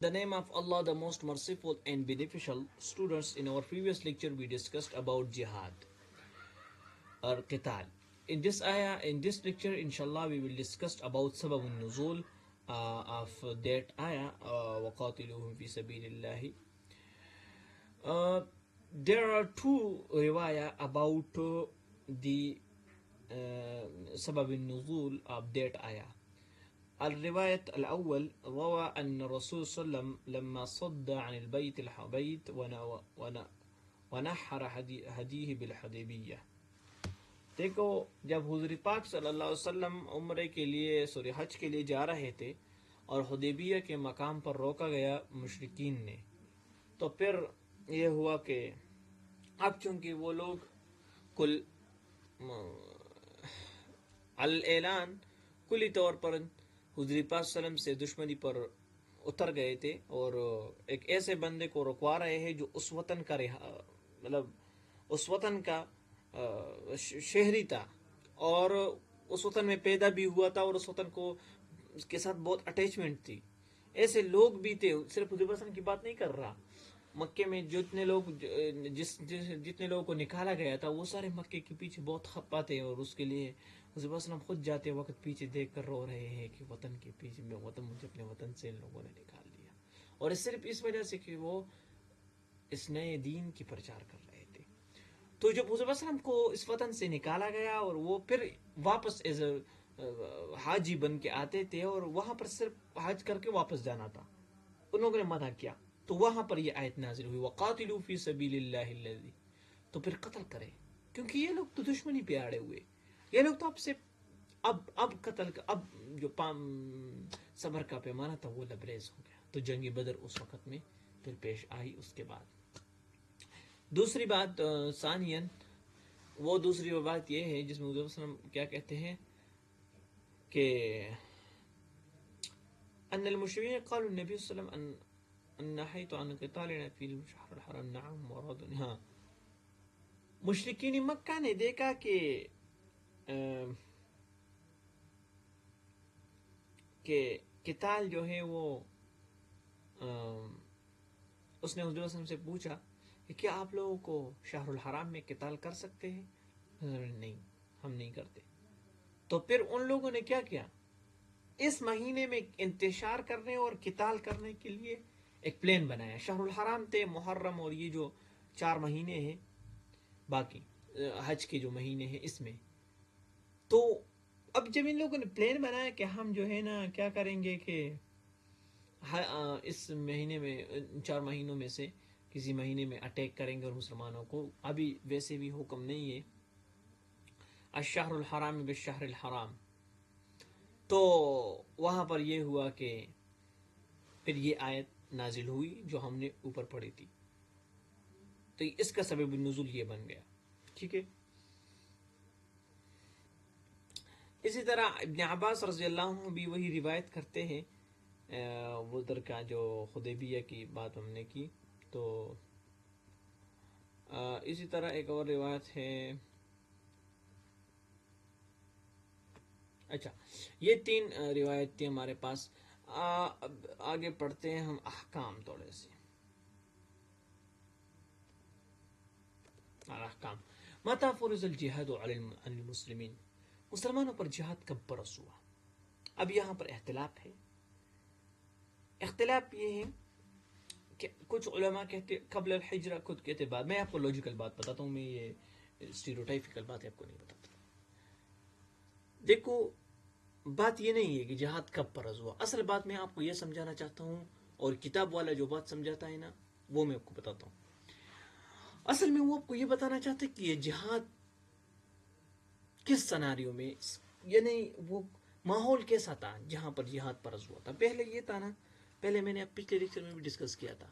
The name of Allah, the most merciful and beneficial. Students, in our previous lecture, we discussed about jihad or qital. In this lecture, inshallah, we will discuss about sabab nuzul of that ayah. وَقَاتِلُوهُمْ فِي سَبِيلِ اللَّهِ. Uh, there are two riwayah about the sabab nuzul of that ayah. الرواية الأول روى أن الرسول صلى الله عليه وسلم لما صد عن البيت الحبيت ونحر هديه بالحدیبیہ. دیکھو جب حضور پاک صلی اللہ علیہ وسلم عمرے کے لیے حج کے لیے جا رہے تھے اور حدیبیہ کے مقام پر روکا گیا مشرکین نے، تو پھر یہ ہوا کہ اب چونکہ وہ لوگ کل الاعلان کلی طور پر حضور پاک صلی اللہ علیہ وسلم سے دشمنی پر اتر گئے تھے اور ایک ایسے بندے کو رکوا رہے ہیں جو اس وطن کا مطلب اس وطن کا شہری تھا اور اس وطن میں پیدا بھی ہوا تھا اور اس وطن کو اس کے ساتھ بہت اٹیچمنٹ تھی. ایسے لوگ بھی تھے، صرف حضور وسلم کی بات نہیں کر رہا. مکے میں جتنے لوگوں کو نکالا گیا تھا وہ سارے مکے کے پیچھے بہت خپا تھے اور اس کے لیے حضور وسلم خود جاتے وقت پیچھے دیکھ کر رو رہے ہیں کہ وطن کے پیچھے مجھے اپنے وطن سے ان لوگوں نے نکال دیا، اور صرف اس وجہ سے کہ وہ اس نئے دین کی پرچار کر رہے تھے. تو جب حضور وسلم کو اس وطن سے نکالا گیا اور وہ پھر واپس ایز اے حاجی بن کے آتے تھے اور وہاں پر صرف حج کر کے واپس جانا تھا، ان لوگوں نے منع کیا. تو وہاں پر یہ آیت نازل ہوئی وَقَاتِلُوا فِي سَبِيلِ اللَّهِ الَّذِي. تو پھر قتل کرے، کیونکہ یہ لوگ تو دشمنی پہ آڑے ہوئے، یہ لوگ تو اب سے اب قتل اب جو صبر کا پیمانہ تھا وہ لبریز ہو گیا. تو جنگ بدر اس وقت میں پھر پیش آئی. اس کے بعد دوسری بات ثانیاً وہ دوسری بات یہ ہے جس میں حضور صلی اللہ علیہ وسلم کیا کہتے ہیں کہ ان المشرکین قالوا النبی صلی اللہ علیہ وسلم ان نحیت عن قتالنا فی الشهر الحرام. نعم مراد. ہاں، مشرکین مکہ نے دیکھا کہ قتال جو ہے وہ اس نے حضور صلی اللہ علیہ وسلم سے پوچھا کہ کیا آپ لوگوں کو شہر الحرام میں قتال کر سکتے ہیں؟ نہیں، ہم نہیں کرتے. تو پھر ان لوگوں نے کیا کیا، اس مہینے میں انتشار کرنے اور قتال کرنے کے لیے ایک پلان بنایا. شہر الحرام تھے، محرم اور یہ جو 4 مہینے ہیں باقی حج کے جو مہینے ہیں اس میں. تو اب جب ان لوگوں نے پلان بنایا کہ ہم جو ہے نا کیا کریں گے کہ اس مہینے میں 4 مہینوں میں سے کسی مہینے میں اٹیک کریں گے اور مسلمانوں کو، ابھی ویسے بھی حکم نہیں ہے الشہر الحرام بالشہر الحرام. تو وہاں پر یہ ہوا کہ پھر یہ آیت نازل ہوئی جو ہم نے اوپر پڑھی تھی. تو اس کا سبب نزول یہ بن گیا. ٹھیک ہے. اسی طرح ابن عباس رضی اللہ عنہ بھی وہی روایت کرتے ہیں، وہ در کا جو حدیبیہ کی بات ہم نے کی. تو اسی طرح ایک اور روایت ہے. اچھا، یہ 3 روایت تھی ہمارے پاس. آگے پڑھتے ہیں ہم احکام تھوڑے سے. احکام متى فرض الجہاد علی المسلمین، مسلمانوں پر جہاد کب فرض ہوا؟ اب یہاں پر اختلاف ہے. اختلاف یہ ہے کہ کچھ علماء کہتے قبل الحجرہ، خود کہتے بعد. میں آپ کو لوجیکل بات بتاتا ہوں، میں یہ اسٹیریوٹائپیکل بات آپ کو نہیں بتاتا. دیکھو بات یہ نہیں ہے کہ جہاد کب فرض ہوا، اصل بات میں آپ کو یہ سمجھانا چاہتا ہوں، اور کتاب والا جو بات سمجھاتا ہے نا وہ میں آپ کو بتاتا ہوں. اصل میں وہ آپ کو یہ بتانا چاہتا ہے کہ یہ جہاد کس سناریوں میں، یعنی وہ ماحول کیسا تھا جہاں پر جہاد فرض ہوا تھا. پہلے یہ تھا نا، پہلے میں نے پچھلے لیکچر میں بھی ڈسکس کیا تھا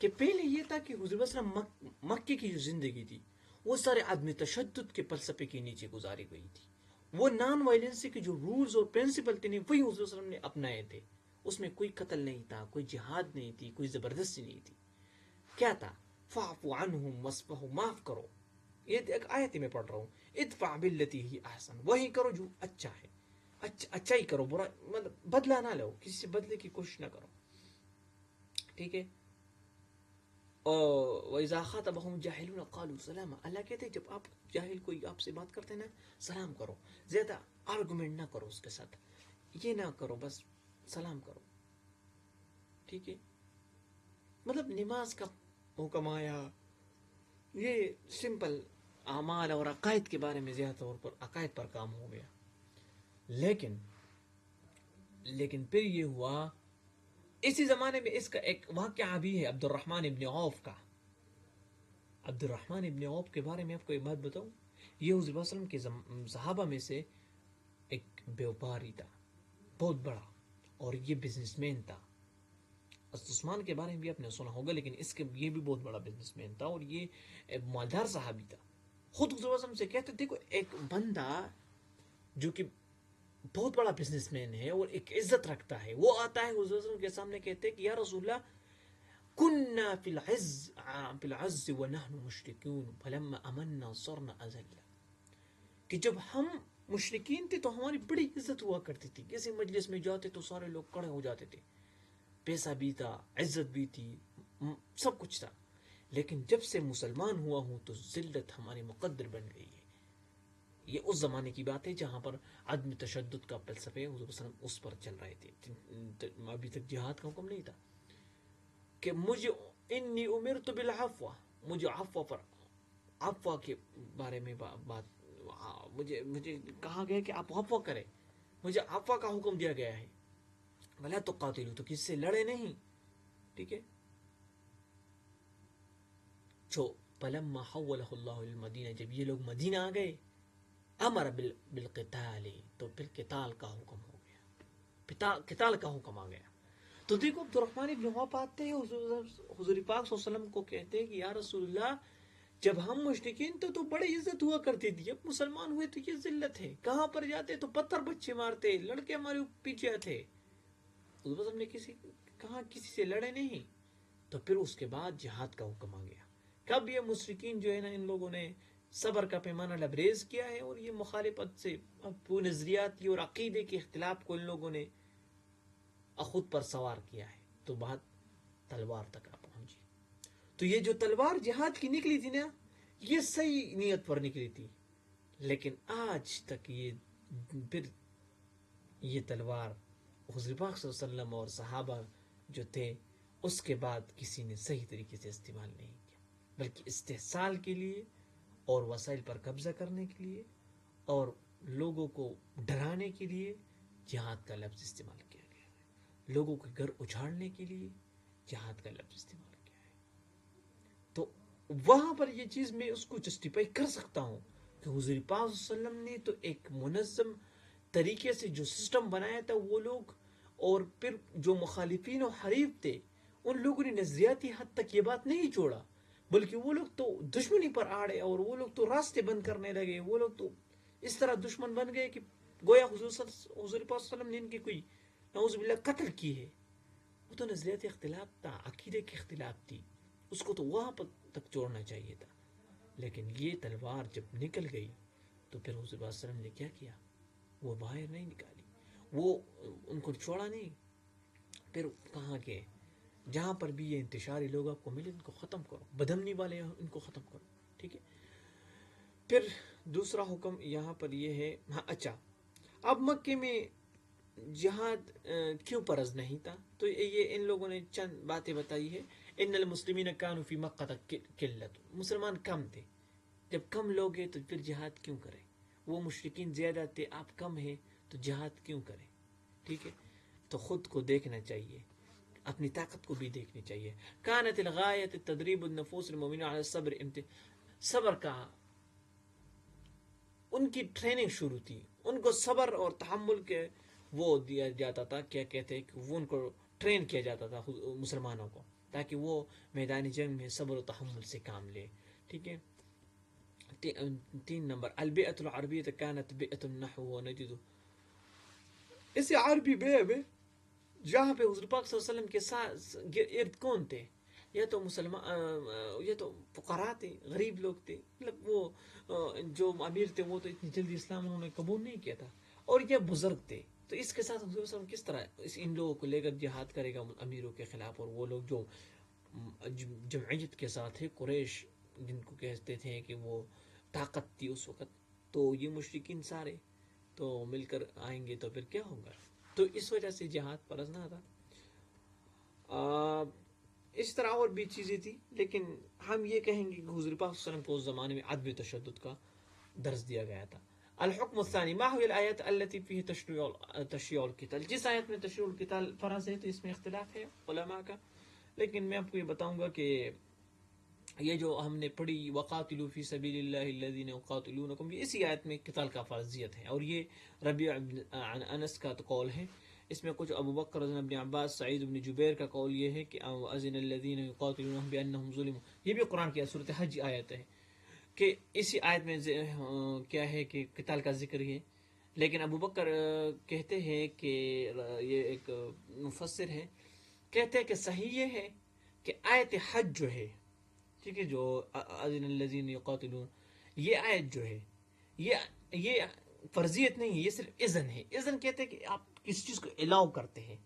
کہ پہلے یہ تھا کہ حضور صلی اللہ علیہ وسلم مکے کی جو زندگی تھی وہ سارے عدم تشدد کے فلسفے کے نیچے گزاری گئی تھی. وہ نان وائلنسی کے جو رولز اور پرنسپل تھے وہی حضور صلی اللہ علیہ وسلم نے اپنائے تھے. اس میں کوئی قتل نہیں تھا، کوئی جہاد نہیں تھی، کوئی زبردستی نہیں تھی. کیا تھا؟ فاعفو عنہم وصفحوا، معاف کرو. یہ ایک آیت میں پڑھ رہا ہوں، ادفع باللتی ہی احسن، وہی کرو جو اچھا ہے، اچھا ہی کرو، برا مطلب بدلہ نہ لو، کسی سے بدلے کی کوشش نہ کرو. ٹھیک ہے. وَإِذَا خَاطَبَهُمُ الْجَاهِلُونَ قَالُوا سَلَامًا. اللہ کہتے ہیں جب آپ جاہل کوئی آپ سے بات کرتے ہیں نا سلام کرو, زیادہ آرگومنٹ نہ کرو اس کے ساتھ, یہ نہ کرو, بس سلام کرو. ٹھیک ہے, مطلب نماز کا حکم آیا, یہ سمپل اعمال اور عقائد کے بارے میں زیادہ طور پر عقائد پر کام ہو گیا. لیکن پھر یہ ہوا اسی زمانے میں اس کا ایک واقعہ بھی ہے عبد الرحمن ابن عوف کا. عبد الرحمن ابن عوف کے بارے میں آپ کو ایک بات بتاؤں, یہ حضور صلی اللہ علیہ وسلم کے صحابہ میں سے ایک بیوپاری تھا بہت بڑا, اور یہ بزنس مین تھا. عثمان کے بارے میں بھی آپ نے سنا ہوگا, لیکن اس کے یہ بھی بہت بڑا بزنس مین تھا, اور یہ مالدار صحابی تھا. خود حضور صلی اللہ علیہ وسلم سے کہتے دیکھو ایک بندہ جو کہ بہت بڑا بزنس مین ہے اور ایک عزت رکھتا ہے, وہ آتا ہے حضور صلی اللہ علیہ وسلم کے سامنے کہتے کہ یا رسول اللہ كنا في العز ونحن مشركون فلما امنا صرنا اذلا, کہ جب ہم مشرکین تھے تو ہماری بڑی عزت ہوا کرتی تھی, کسی مجلس میں جاتے تو سارے لوگ کھڑے ہو جاتے تھے, پیسہ بھی تھا, عزت بھی تھی, سب کچھ تھا. لیکن جب سے مسلمان ہوا ہوں تو ذلت ہماری مقدر بن گئی ہے. یہ اس زمانے کی بات ہے جہاں پر عدم تشدد کا فلسفے حضور صلی اللہ علیہ وسلم اس پر چل رہے تھے. ابھی تک جہاد کا حکم نہیں تھا کہ مجھے انی امرت بالعفو, مجھے عفو کے بارے میں بات, مجھے کہا گیا کہ آپ عفو کریں, مجھے عفو کا حکم دیا گیا ہے. ولا تقاتلوا, تو کس سے لڑے نہیں. ٹھیک ہے, فلما حولہ اللہ المدینہ, جب یہ لوگ مدینہ آ گئے, امر بالقتال, تو پھر قتال کا حکم ہو گیا, قتال کا حکم آ گیا. تو دیکھو عبد الرحمن ابن عوف آتے ہیں حضور پاک صلی اللہ علیہ وسلم کو کہتے ہیں کہ یا رسول اللہ جب ہم مشرکین تو بڑی عزت ہوا کرتی تھی, اب مسلمان ہوئے تو یہ ذلت ہے, کہاں پر جاتے تو پتھر بچے مارتے, لڑکے ہمارے پیچھے تھے. حضور صلی اللہ علیہ وسلم نے کہاں کسی سے لڑے نہیں. تو پھر اس کے بعد جہاد کا حکم آ گیا. کب یہ مشرکین جو ہے نا ان لوگوں نے صبر کا پیمانہ لبریز کیا ہے, اور یہ مخالفت سے نظریاتی اور عقیدے کے اختلاف کو ان لوگوں نے خود پر سوار کیا ہے, تو بات تلوار تک آ پہنچی. تو یہ جو تلوار جہاد کی نکلی تھی نا, یہ صحیح نیت پر نکلی تھی, لیکن آج تک یہ تلوار حضور پاک صلی اللہ علیہ وسلم اور صحابہ جو تھے اس کے بعد کسی نے صحیح طریقے سے استعمال نہیں کیا, بلکہ استحصال کے لیے اور وسائل پر قبضہ کرنے کے لیے اور لوگوں کو ڈرانے کے لیے جہاد کا لفظ استعمال کیا گیا ہے. لوگوں کے گھر اجھاڑنے کے لیے جہاد کا لفظ استعمال کیا ہے. تو وہاں پر یہ چیز میں اس کو جسٹیفائی کر سکتا ہوں کہ حضور پاک صلی اللہ علیہ وسلم نے تو ایک منظم طریقے سے جو سسٹم بنایا تھا وہ لوگ, اور پھر جو مخالفین و حریف تھے ان لوگوں نے نظریاتی حد تک یہ بات نہیں چھوڑا, بلکہ وہ لوگ تو دشمنی پر آڑے, اور وہ لوگ تو راستے بند کرنے لگے, وہ لوگ تو اس طرح دشمن بن گئے کہ گویا حضور پاک صلی اللہ علیہ وسلم نے ان کی کوئی نعوذ باللہ قتل کی ہے. وہ تو نظریاتی اختلاف تھا, عقیدے کی اختلاف تھی, اس کو تو وہاں پر تک چھوڑنا چاہیے تھا. لیکن یہ تلوار جب نکل گئی تو پھر حضور صلی اللہ علیہ وسلم نے کیا کیا, وہ باہر نہیں نکالی, وہ ان کو چھوڑا نہیں. پھر کہاں کے جہاں پر بھی یہ انتشاری لوگ آپ کو ملے ان کو ختم کرو, بدمنی والے ان کو ختم کرو. ٹھیک ہے, پھر دوسرا حکم یہاں پر یہ ہے. ہاں اچھا, اب مکے میں جہاد کیوں فرض نہیں تھا, تو یہ ان لوگوں نے چند باتیں بتائی ہے. ان المسلمین کانوا فی مکہ قلۃ, مسلمان کم تھے, جب کم لوگ ہیں تو پھر جہاد کیوں کریں, وہ مشرکین زیادہ تھے, آپ کم ہیں تو جہاد کیوں کریں. ٹھیک ہے, تو خود کو دیکھنا چاہیے, اپنی طاقت کو بھی دیکھنی چاہیے. کانت الغایۃ تدریب النفوس المؤمنہ علی الصبر, صبر کا ان کی ٹریننگ شروع تھی, ان کو صبر اور تحمل کے وہ دیا جاتا تھا, کیا کہتے ہیں کہ وہ ان کو ٹرین کیا جاتا تھا مسلمانوں کو, تاکہ وہ میدان جنگ میں صبر و تحمل سے کام لے. ٹھیک ہے, 3 نمبر البیعۃ العربیہ کانت بیعۃ النحو ونجد, اس عربی بیع میں جہاں پہ حضور پاک صلی اللہ علیہ وسلم کے ساتھ ارد کون تھے, یا تو مسلمان, یا تو فقراء تھے, غریب لوگ تھے, مطلب وہ جو امیر تھے وہ تو اتنی جلدی اسلام انہوں نے قبول نہیں کیا تھا, اور یہ بزرگ تھے تو اس کے ساتھ حضور صلی اللہ علیہ وسلم کس طرح ان لوگوں کو لے کر جہاد کرے گا امیروں کے خلاف، اور وہ لوگ جو جمعیت کے ساتھ تھے، قریش جن کو کہتے تھے کہ وہ طاقت تھی اس وقت، تو یہ مشرکین سارے تو مل کر آئیں گے تو پھر کیا ہوگا؟ تو اس وجہ سے جہاد فرض نہ تھا. اس طرح اور بھی چیزیں تھی، لیکن ہم یہ کہیں گے کہ حضور پاک صلی اللہ علیہ وسلم کو اس زمانے میں عدم تشدد کا درس دیا گیا تھا. الحکم الثانی ما هي الآیات التي فيه تشریع القتال. جس آیت میں تشریع القتال فرض ہے تو اس میں اختلاف ہے علماء کا، لیکن میں آپ کو یہ بتاؤں گا کہ یہ جو ہم نے پڑھی وقاتلوا فی سبیل اللہ الذین یقاتلونکم، یہ اسی آیت میں قتال کا فرضیت ہے، اور یہ ربیع عن انس کا قول ہے. اس میں کچھ ابو بکر رضی اللہ عنہ، ابن عباس، سعید بن جبیر کا قول یہ ہے کہ اذن الذین یقاتلونہم بانہم ظلموا. یہ بھی قرآن کی سورۃ حج آیت ہے کہ اسی آیت میں کیا ہے کہ قتال کا ذکر ہے. لیکن ابو بکر کہتے ہیں کہ یہ ایک مفسر ہے، کہتے ہیں کہ صحیح یہ ہے کہ آیت حج جو ہے، ٹھیک ہے، جو اذن الذین یقاتلون، یہ آیت جو ہے یہ فرضیت نہیں ہے، یہ صرف اذن ہے. اذن کہتے ہیں کہ آپ کسی چیز کو الاؤ کرتے ہیں،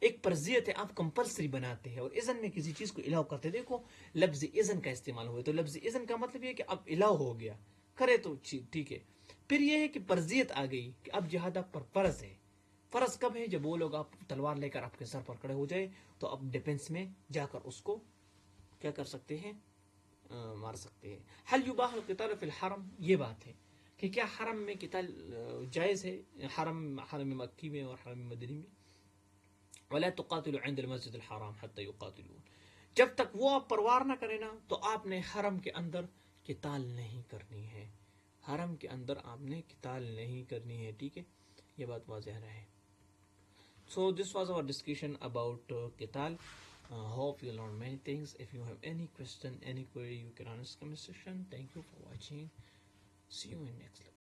ایک فرضیت ہے، آپ کمپلسری بناتے ہیں، اور اذن میں کسی چیز کو الاؤ کرتے ہیں. دیکھو لفظ اذن کا استعمال ہوا ہے، تو لفظ اذن کا مطلب یہ ہے کہ اب الاؤ ہو گیا، کرے تو ٹھیک ہے. پھر یہ ہے کہ فرضیت آ گئی کہ اب جہاد آپ پر فرض ہے. فرض کب ہے؟ جب وہ لوگ آپ تلوار لے کر آپ کے سر پر کھڑے ہو جائے تو آپ ڈیفینس میں جا کر اس کو کیا کر سکتے ہیں؟ مار سکتے ہیں. حل یباح القتال فی الحرم، یہ بات ہے کہ کیا حرم میں قتال جائز ہے، حرم مکی میں اور حرم مدنی میں. ولا تقاتلوا عند المسجد الحرام حتى يقاتلون، جب تک وہ آپ پروار نہ کرے نا تو آپ نے حرم کے اندر قتال نہیں کرنی ہے، حرم کے اندر آپ نے قتال نہیں کرنی ہے. ٹھیک ہے، یہ بات واضح رہے. So this was our discussion about Qital. Hope you learned many things. If you have any question, any query, you can ask in the comment section. Thank you for watching. See you in next lecture.